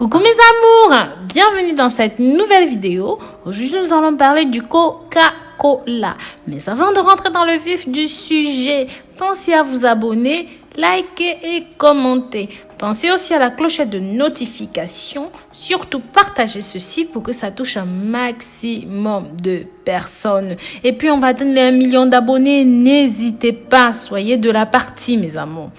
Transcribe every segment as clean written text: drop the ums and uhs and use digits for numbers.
Coucou mes amours, bienvenue dans cette nouvelle vidéo. Aujourd'hui nous allons parler du Coca-Cola. Mais avant de rentrer dans le vif du sujet, pensez à vous abonner, liker et commenter. Pensez aussi à la clochette de notification. Surtout partagez ceci pour que ça touche un maximum de personnes. Et puis on va donner 1 million d'abonnés. N'hésitez pas, soyez de la partie mes amours.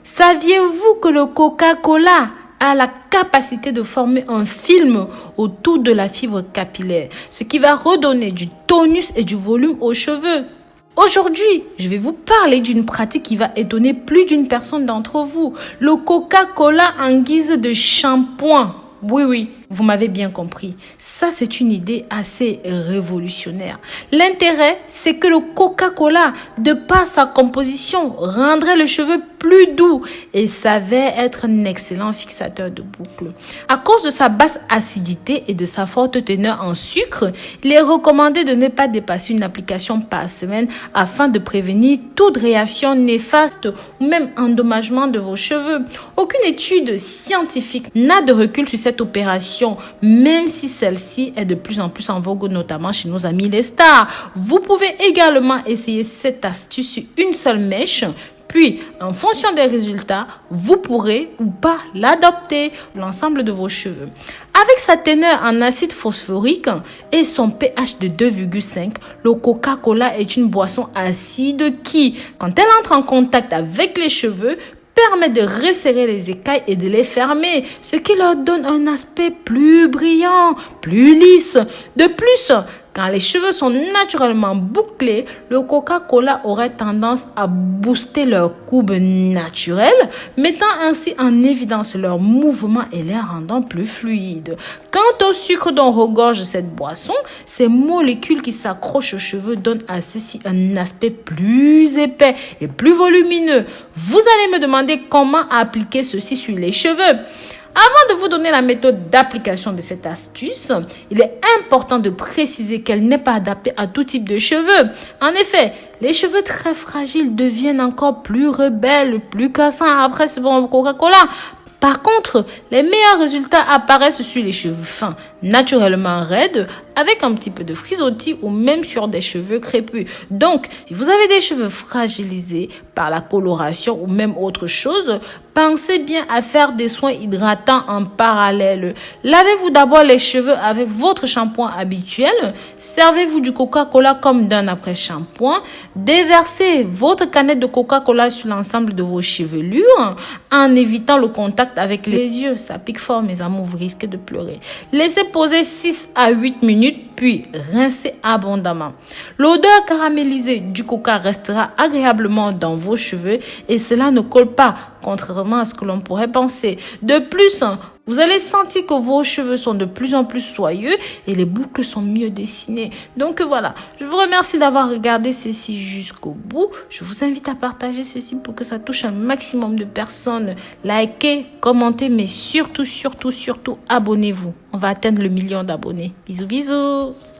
Saviez-vous que le Coca-Cola a la capacité de former un film autour de la fibre capillaire, ce qui va redonner du tonus et du volume aux cheveux. Aujourd'hui, je vais vous parler d'une pratique qui va étonner plus d'une personne d'entre vous. Le Coca-Cola en guise de shampoing. Oui, vous m'avez bien compris. Ça, c'est une idée assez révolutionnaire. L'intérêt, c'est que le Coca-Cola, de par sa composition, rendrait le cheveu plus doux et s'avère être un excellent fixateur de boucles. À cause de sa basse acidité et de sa forte teneur en sucre, il est recommandé de ne pas dépasser une application par semaine afin de prévenir toute réaction néfaste ou même endommagement de vos cheveux. Aucune étude scientifique n'a de recul sur cette opération, même si celle-ci est de plus en plus en vogue, notamment chez nos amis les stars. Vous pouvez également essayer cette astuce sur une seule mèche. Puis, en fonction des résultats, vous pourrez ou pas l'adopter pour l'ensemble de vos cheveux. Avec sa teneur en acide phosphorique et son pH de 2,5, le Coca-Cola est une boisson acide qui, quand elle entre en contact avec les cheveux, permet de resserrer les écailles et de les fermer, ce qui leur donne un aspect plus brillant, plus lisse. De plus, quand les cheveux sont naturellement bouclés, le Coca-Cola aurait tendance à booster leur courbe naturelle, mettant ainsi en évidence leurs mouvements et les rendant plus fluides. Quant au sucre dont regorge cette boisson, ces molécules qui s'accrochent aux cheveux donnent à ceux-ci un aspect plus épais et plus volumineux. Vous allez me demander comment appliquer ceci sur les cheveux. Avant de vous donner la méthode d'application de cette astuce, il est important de préciser qu'elle n'est pas adaptée à tout type de cheveux. En effet, les cheveux très fragiles deviennent encore plus rebelles, plus cassants après ce bon Coca-Cola. Par contre, les meilleurs résultats apparaissent sur les cheveux fins, naturellement raides, avec un petit peu de frisottis ou même sur des cheveux crépus. Donc, si vous avez des cheveux fragilisés par la coloration ou même autre chose, pensez bien à faire des soins hydratants en parallèle. Lavez-vous d'abord les cheveux avec votre shampoing habituel. Servez-vous du Coca-Cola comme d'un après-shampoing. Déversez votre canette de Coca-Cola sur l'ensemble de vos chevelures en évitant le contact avec les yeux. Ça pique fort, mes amours, vous risquez de pleurer. Laissez poser 6 à 8 minutes, puis rincez abondamment. L'odeur caramélisée du coca restera agréablement dans vos cheveux et cela ne colle pas, contrairement à ce que l'on pourrait penser. De plus, vous allez sentir que vos cheveux sont de plus en plus soyeux et les boucles sont mieux dessinées. Donc voilà, je vous remercie d'avoir regardé ceci jusqu'au bout. Je vous invite à partager ceci pour que ça touche un maximum de personnes. Likez, commentez, mais surtout, abonnez-vous. On va atteindre le 1 million d'abonnés. Bisous, bisous.